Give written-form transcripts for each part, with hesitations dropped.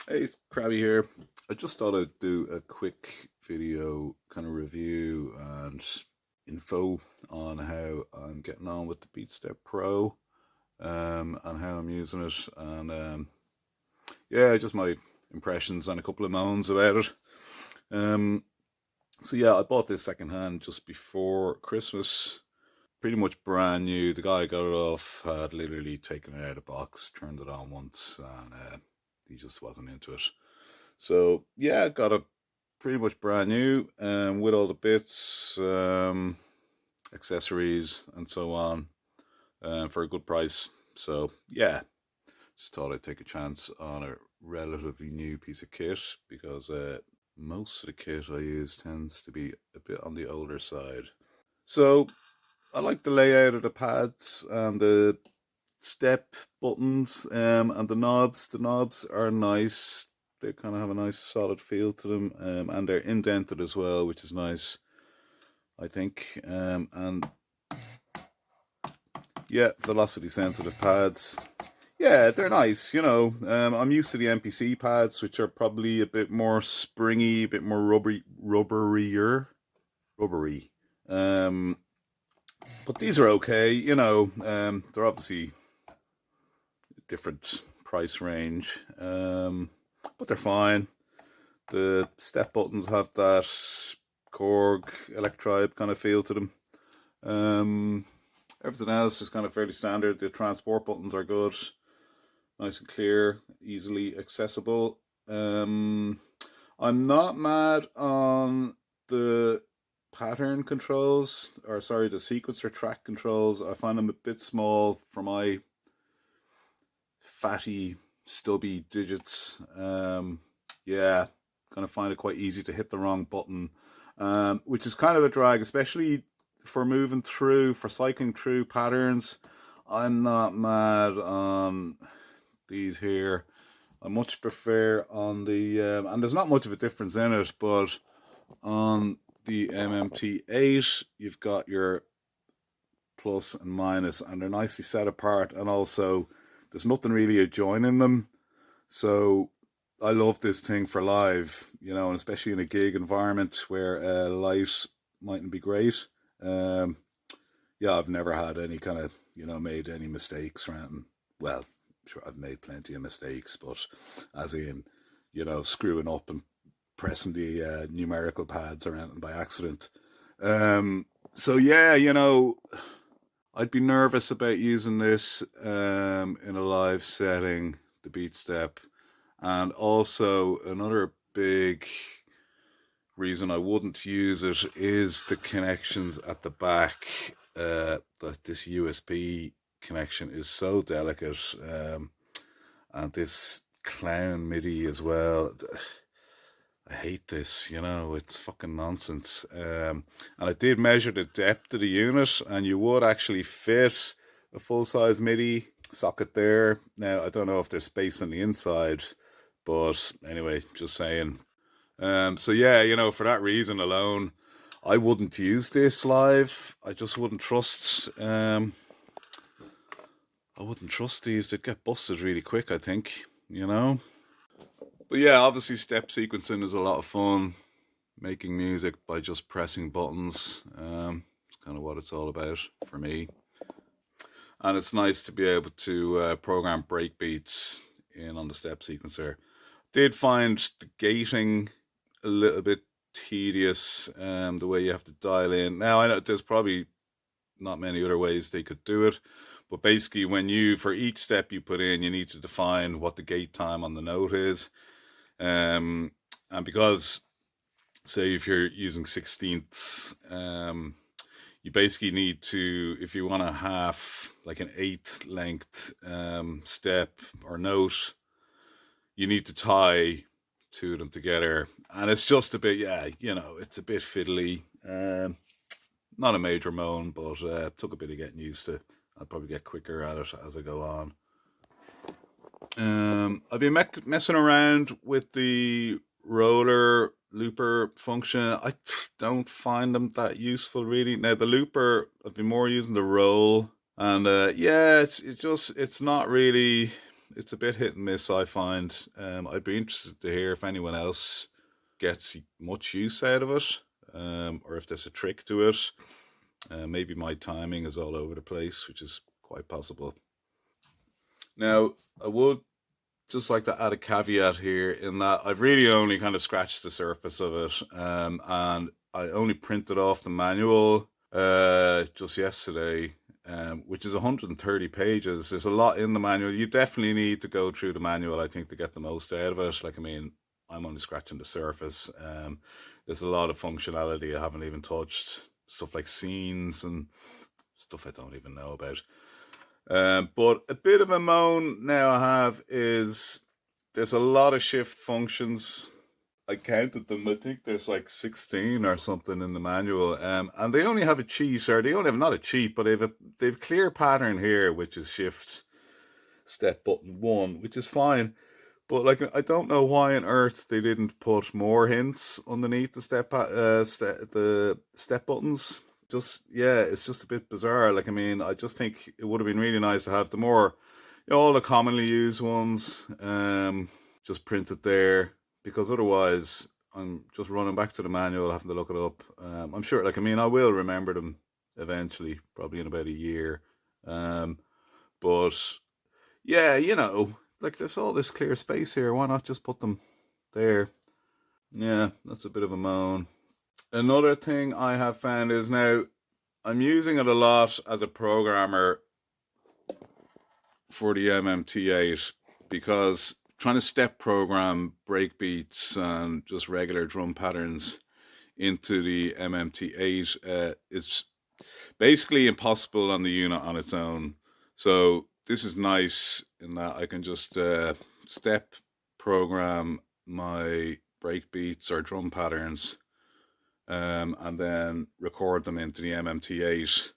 Hey, it's Krabby here. I just thought I'd do a quick video kind of review and info on how I'm getting on with the Beatstep Pro and how I'm using it. And yeah, just my impressions and a couple of moans about it. Um, so yeah, I bought this secondhand just before Christmas. Pretty much brand new. The guy I got it off had literally taken it out of the box, turned it on once, and he just wasn't into it. So yeah, got it pretty much brand new, with all the bits, accessories, and so on, for a good price. So yeah, just thought I'd take a chance on a relatively new piece of kit because most of the kit I use tends to be a bit on the older side. So I like the layout of the pads and the step buttons, and the knobs. The knobs are nice. They kind of have a nice solid feel to them, and they're indented as well, which is nice, I think. And yeah, velocity sensitive pads. Yeah, they're nice. I'm used to the MPC pads, which are probably a bit more springy, a bit more rubbery. Um, but these are okay. They're obviously different price range, but they're fine. The step buttons have that Korg Electribe kind of feel to them. Um, Everything else is kind of fairly standard. The transport buttons are good, nice and clear, easily accessible. I'm not mad on the pattern controls, or sorry, the sequencer track controls. I find them a bit small for my fatty, stubby digits. Yeah, kind of find it quite easy to hit the wrong button, which is kind of a drag, especially for moving through, for cycling through patterns. I'm not mad on these here. I much prefer on the, and there's not much of a difference in it, but on the MMT8, you've got your plus and minus, and they're nicely set apart, and also there's nothing really adjoining them. So I love this thing for live, and especially in a gig environment where light mightn't be great. Um, yeah, I've never had any kind of, made any mistakes or anything. Well, sure, I've made plenty of mistakes, but as in, screwing up and pressing the numerical pads or anything by accident. So yeah, I'd be nervous about using this in a live setting, the Beatstep. And also, another big reason I wouldn't use it is the connections at the back. That this USB connection is so delicate, and this clown MIDI as well. I hate this, it's fucking nonsense. And I did measure the depth of the unit, and you would actually fit a full size MIDI socket there. Now, I don't know if there's space on the inside, but anyway, just saying. So yeah, for that reason alone, I wouldn't use this live. I just wouldn't trust. I wouldn't trust these. They'd get busted really quick, I think. But yeah, obviously step sequencing is a lot of fun. Making music by just pressing buttons. It's kind of what it's all about for me. And it's nice to be able to program breakbeats in on the step sequencer. Did find the gating a little bit tedious, the way you have to dial in. Now, I know there's probably not many other ways they could do it, but basically for each step you put in, you need to define what the gate time on the note is. And because, say, if you're using sixteenths, you basically need to, if you want a half, like an eighth length step or note, you need to tie two of them together. And it's just a bit, yeah, it's a bit fiddly. Not a major moan, but took a bit of getting used to. I'll probably get quicker at it as I go on. I've been messing around with the roller looper function. I don't find them that useful, really. Now, the looper, I've been more using the roll, and yeah, it's not really it's a bit hit and miss, I find. I'd be interested to hear if anyone else gets much use out of it, or if there's a trick to it. Maybe my timing is all over the place, which is quite possible. Now, I would just like to add a caveat here in that I've really only kind of scratched the surface of it, and I only printed off the manual just yesterday, which is 130 pages. There's a lot in the manual. You definitely need to go through the manual, I think, to get the most out of it. Like, I mean, I'm only scratching the surface. There's a lot of functionality I haven't even touched. Stuff like scenes and stuff I don't even know about. But a bit of a moan now I have is there's a lot of shift functions. I counted them. I think there's like 16 or something in the manual. And they only have a cheat, or they only have not a cheat, but they've clear pattern here, which is shift step button 1, which is fine. But like, I don't know why on earth they didn't put more hints underneath the step buttons. Just, yeah, it's just a bit bizarre. Like, I mean, I just think it would have been really nice to have the more, all the commonly used ones, just printed there, because otherwise I'm just running back to the manual, having to look it up. I'm sure, like, I mean, I will remember them eventually, probably in about a year. But yeah, like, there's all this clear space here. Why not just put them there? Yeah, that's a bit of a moan. Another thing I have found is now I'm using it a lot as a programmer for the MMT8, because trying to step program breakbeats and just regular drum patterns into the MMT8 is basically impossible on the unit on its own. So this is nice in that I can just step program my breakbeats or drum patterns, and then record them into the MMT8.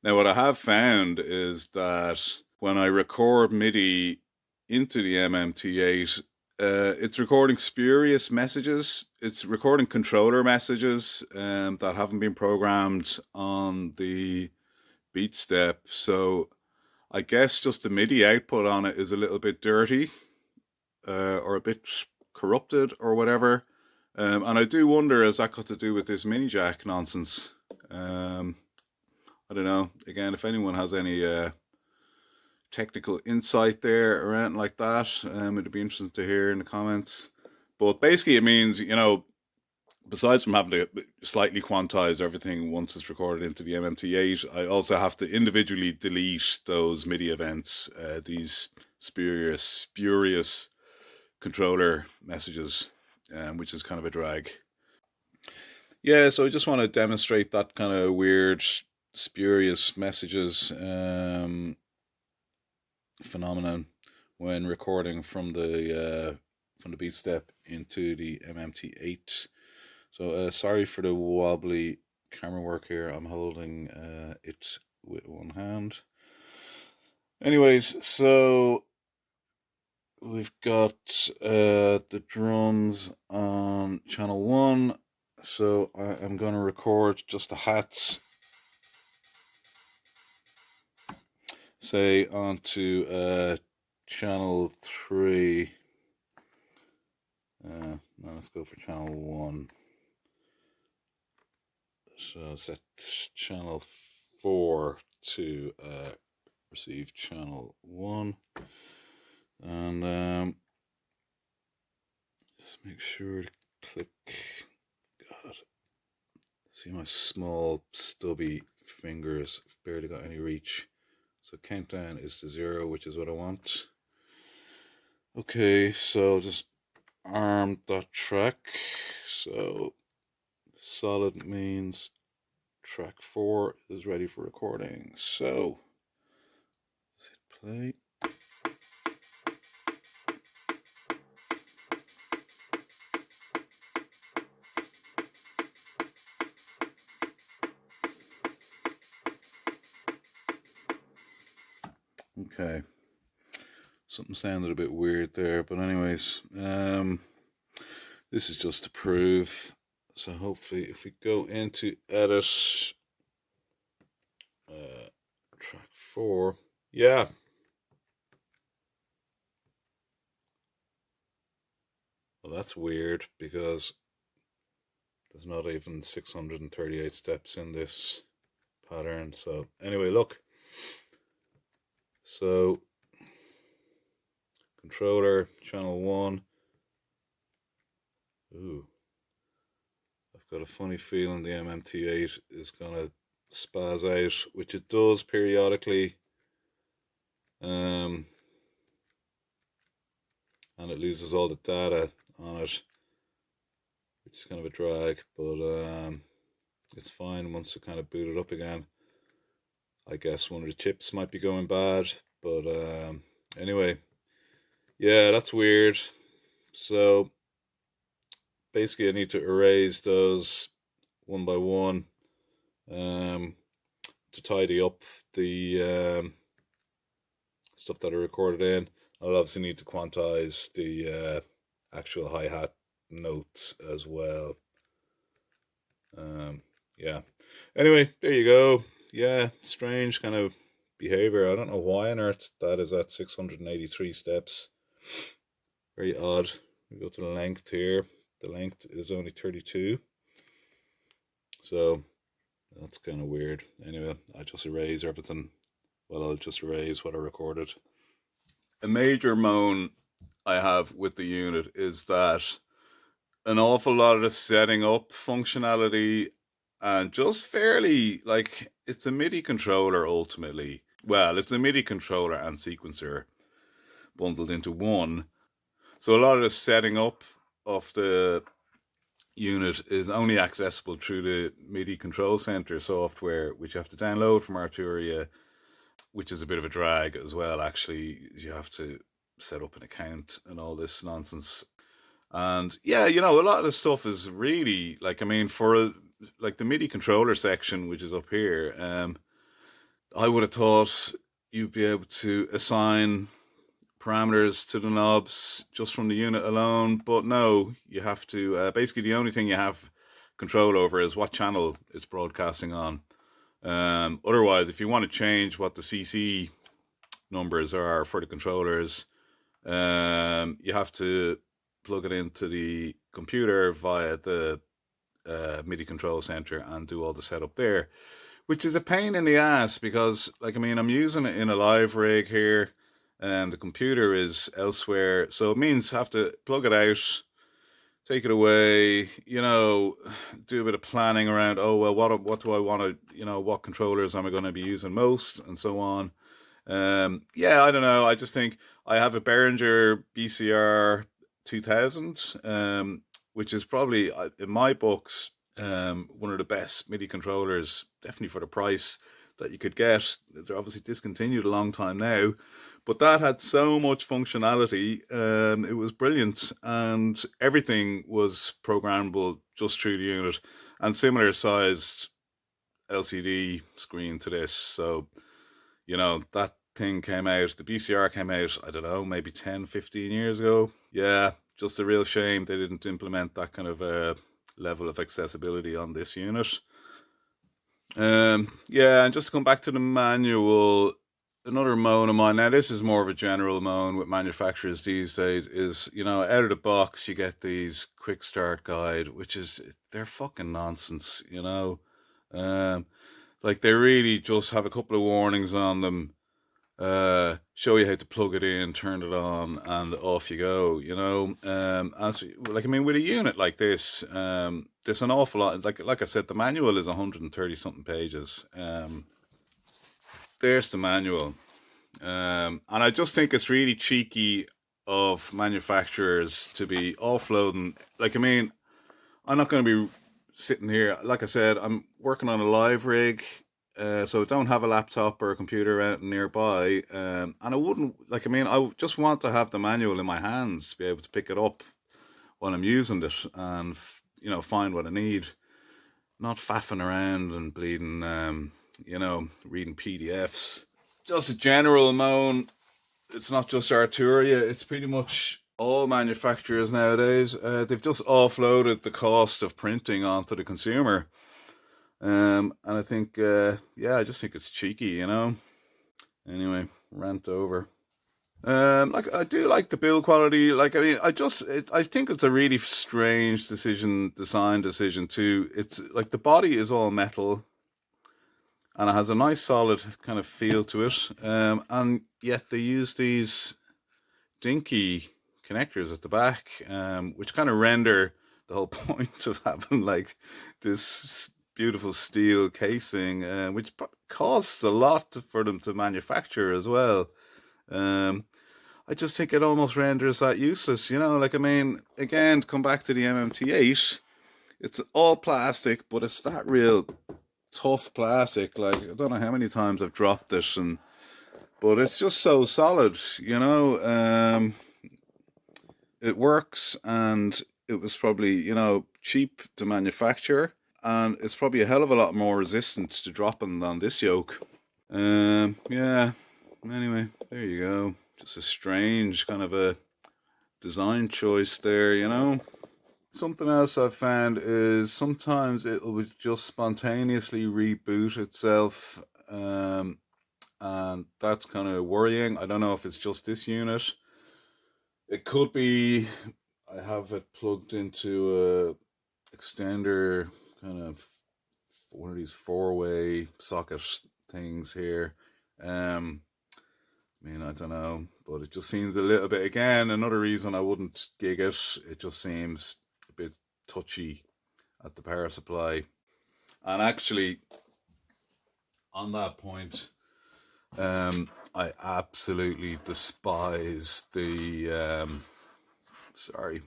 Now, what I have found is that when I record MIDI into the MMT8, it's recording spurious messages. It's recording controller messages that haven't been programmed on the Beatstep. So I guess just the MIDI output on it is a little bit dirty, or a bit corrupted or whatever. And I do wonder, has that got to do with this mini jack nonsense? I don't know. Again, if anyone has any technical insight there or anything like that, it'd be interesting to hear in the comments. But basically it means, besides from having to slightly quantize everything once it's recorded into the MMT8, I also have to individually delete those MIDI events, these spurious controller messages, which is kind of a drag. Yeah, so I just want to demonstrate that kind of weird, spurious messages phenomenon when recording from the Beatstep into the MMT8. So sorry for the wobbly camera work here. I'm holding it with one hand. Anyways, so we've got the drums on channel 1. So I am going to record just the hats, say, onto channel 3. Now let's go for channel 1. So set channel 4 to receive channel 1. And just make sure to click. God, see my small stubby fingers, barely got any reach. So countdown is to 0, which is what I want. Okay, so just arm that track. So solid means track 4 is ready for recording. So let's hit play. Okay, something sounded a bit weird there, but anyways, this is just to prove. So hopefully if we go into edit, track 4, yeah, that's weird because there's not even 638 steps in this pattern. So anyway, look. So controller, channel 1. Ooh. I've got a funny feeling the MMT8 is going to spaz out, which it does periodically. And it loses all the data on it, which is kind of a drag, but it's fine once it kind of booted up again. I guess one of the chips might be going bad, but anyway, yeah, that's weird. So basically I need to erase those one by one to tidy up the stuff that I recorded in. I'll obviously need to quantize the actual hi-hat notes as well. Yeah. Anyway, there you go. Yeah, strange kind of behavior. I don't know why on earth that is at 683 steps. Very odd. We go to the length here. The length is only 32. So that's kind of weird. Anyway, I just erase everything. Well, I'll just erase what I recorded. A major moan I have with the unit is that an awful lot of the setting up functionality and just fairly, like, it's a MIDI controller ultimately. Well, it's a MIDI controller and sequencer bundled into one. So a lot of the setting up of the unit is only accessible through the MIDI Control Center software, which you have to download from Arturia, which is a bit of a drag as well. Actually, you have to set up an account and all this nonsense. And yeah, you know, a lot of the stuff is really, like, I mean, for like the MIDI controller section, which is up here, I would have thought you'd be able to assign parameters to the knobs just from the unit alone, but no, you have to basically the only thing you have control over is what channel it's broadcasting on. Otherwise, if you want to change what the CC numbers are for the controllers, you have to plug it into the computer via the MIDI control center and do all the setup there, which is a pain in the ass because, like, I mean, I'm using it in a live rig here and the computer is elsewhere, so it means I have to plug it out, take it away, you know, do a bit of planning around, oh, well, what do I want to, you know, what controllers am I going to be using most, and so on. Yeah, I don't know. I just think I have a Behringer BCR 2000, which is probably, in my books, one of the best MIDI controllers, definitely for the price that you could get. They're obviously discontinued a long time now, but that had so much functionality. It was brilliant, and everything was programmable just through the unit, and similar sized LCD screen to this. So, you know, that thing came out, the BCR came out, I don't know, maybe 10, 15 years ago. Yeah, just a real shame they didn't implement that kind of level of accessibility on this unit. Yeah, and just to come back to the manual, another moan of mine, now this is more of a general moan with manufacturers these days, is, you know, out of the box you get these quick start guide, which is, they're fucking nonsense, you know. Like, they really just have a couple of warnings on them, show you how to plug it in, turn it on, and off you go, you know. Like, I mean, with a unit like this, there's an awful lot, like I said, the manual is 130 something pages. There's the manual, and I just think it's really cheeky of manufacturers to be offloading. Like, I mean, I'm not going to be sitting here, like I said, I'm working on a live rig, so I don't have a laptop or a computer out nearby, and I wouldn't, like, I mean, I just want to have the manual in my hands to be able to pick it up when I'm using it and, you know, find what I need, not faffing around and bleeding, you know, reading PDFs. Just a general moan, it's not just Arturia, it's pretty much all manufacturers nowadays. They've just offloaded the cost of printing onto the consumer. And I think, yeah, I just think it's cheeky, you know. Anyway, rant over. Like I do like the build quality. Like I mean, I think it's a really strange design decision too. It's like the body is all metal and it has a nice solid kind of feel to it. And yet they use these dinky connectors at the back, which kind of render the whole point of having like this beautiful steel casing, which costs a lot for them to manufacture as well. Um, I just think it almost renders that useless, you know. Like I mean, again, to come back to the MMT8, it's all plastic, but it's that real tough plastic. Like I don't know how many times I've dropped it, but it's just so solid, you know. It works, and it was probably, you know, cheap to manufacture, and it's probably a hell of a lot more resistant to dropping than this yoke. Yeah. Anyway, there you go. Just a strange kind of a design choice there, you know. Something else I've found is sometimes it will just spontaneously reboot itself, and that's kind of worrying. I don't know if it's just this unit. It could be I have it plugged into a extender, kind of one of these four-way socket things here. I mean, I don't know, but it just seems a little bit, again, another reason I wouldn't gig it. It just seems a bit touchy at the power supply. And actually, on that point, I absolutely despise the, sorry,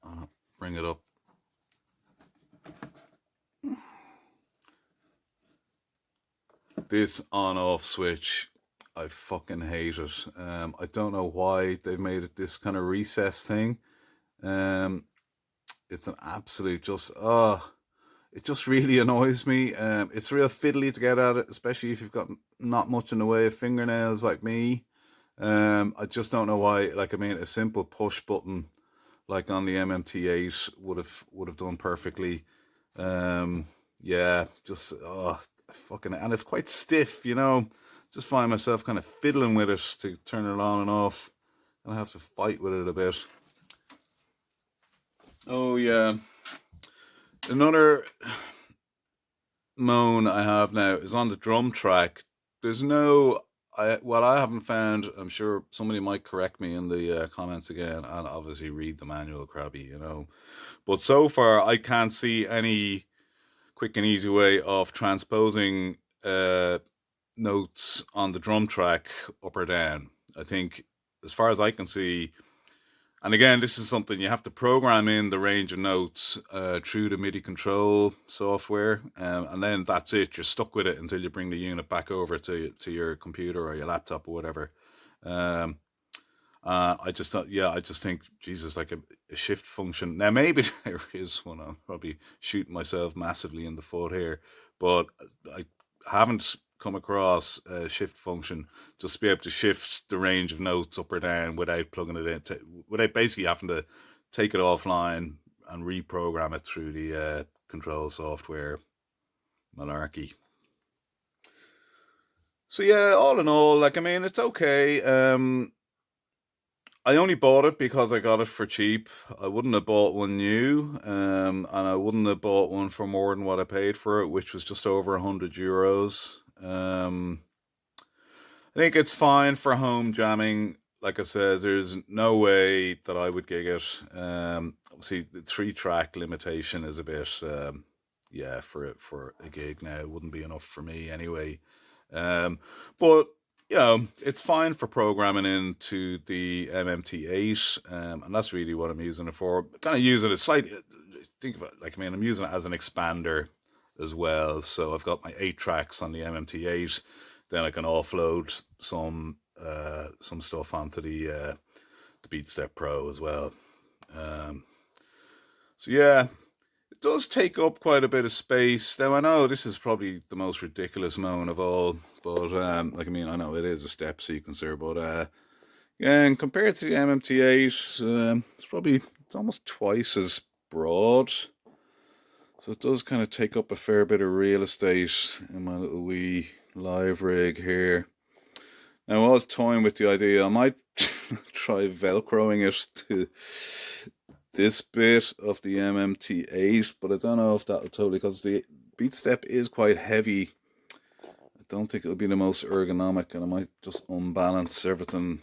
I'll bring it up. This on-off switch, I fucking hate it. I don't know why they've made it this kind of recess thing. It's an absolute just, it just really annoys me. It's real fiddly to get at it, especially if you've got not much in the way of fingernails like me. I just don't know why. Like I mean, a simple push button like on the MMT8 would have done perfectly. Yeah, just fucking, and it's quite stiff, you know. Just find myself kind of fiddling with it to turn it on and off, and I have to fight with it a bit. Oh yeah, another moan I have now is on the drum track. There's no, what I haven't found. I'm sure somebody might correct me in the comments again, and obviously read the manual, crabby, you know. But so far, I can't see any quick and easy way of transposing notes on the drum track up or down. I think, as far as I can see, and again, this is something you have to program in the range of notes through the MIDI control software, and then that's it. You're stuck with it until you bring the unit back over to your computer or your laptop or whatever. I just thought, yeah, I just think, Jesus, like a shift function. Now, maybe there is one. I'm probably shooting myself massively in the foot here, but I haven't come across a shift function just to be able to shift the range of notes up or down without plugging it in, without basically having to take it offline and reprogram it through the control software, malarkey. So yeah, all in all, like I mean, it's okay. I only bought it because I got it for cheap. I wouldn't have bought one new, and I wouldn't have bought one for more than what I paid for it, which was just over €100. I think it's fine for home jamming. Like I said, there's no way that I would gig it. Obviously, the 3-track limitation is a bit, yeah, for a gig now. It wouldn't be enough for me anyway. But you know, it's fine for programming into the MMT8, and that's really what I'm using it for. Kind of using it slightly. Think of it like, I mean, I'm using it as an expander as well. So I've got my 8 tracks on the MMT8. Then I can offload some stuff onto the Beatstep Pro as well. So yeah, it does take up quite a bit of space. Now I know this is probably the most ridiculous moan of all, but like I mean, I know it is a step sequencer, but yeah, and compared to the MMT8, it's almost twice as broad. So it does kind of take up a fair bit of real estate in my little wee live rig here. I was toying with the idea. I might try Velcroing it to this bit of the MMT8, but I don't know if that'll totally, because the Beatstep is quite heavy. I don't think it'll be the most ergonomic, and I might just unbalance everything.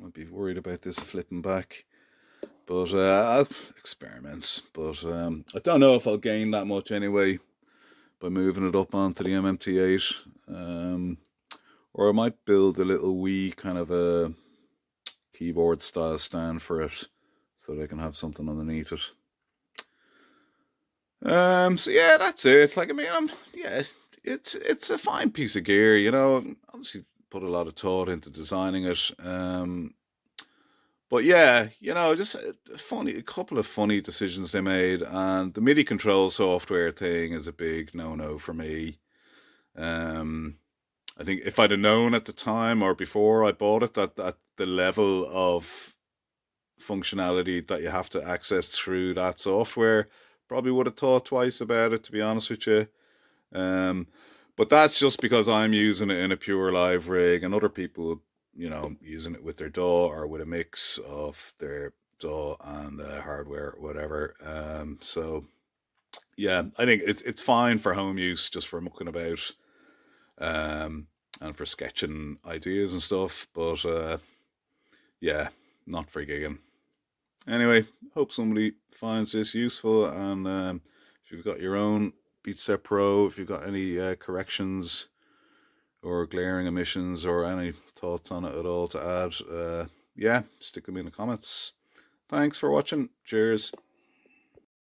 I'd be worried about this flipping back. But I'll experiment. But I don't know if I'll gain that much anyway by moving it up onto the MMT8. Or I might build a little wee kind of a keyboard style stand for it, so that I can have something underneath it. So yeah, that's it. Like, I mean, it's a fine piece of gear, you know. Obviously put a lot of thought into designing it. But yeah, you know, just a couple of funny decisions they made, and the MIDI control software thing is a big no-no for me. I think if I'd have known at the time or before I bought it that the level of functionality that you have to access through that software, probably would have thought twice about it, to be honest with you. But that's just because I'm using it in a pure live rig, and other people, you know, using it with their DAW or with a mix of their DAW and hardware or whatever. So yeah, I think it's fine for home use, just for mucking about, and for sketching ideas and stuff. But yeah, not for gigging. Anyway, hope somebody finds this useful, and if you've got your own Beatstep Pro, if you've got any corrections or glaring omissions or any thoughts on it at all to add, yeah, stick them in the comments. Thanks for watching. Cheers.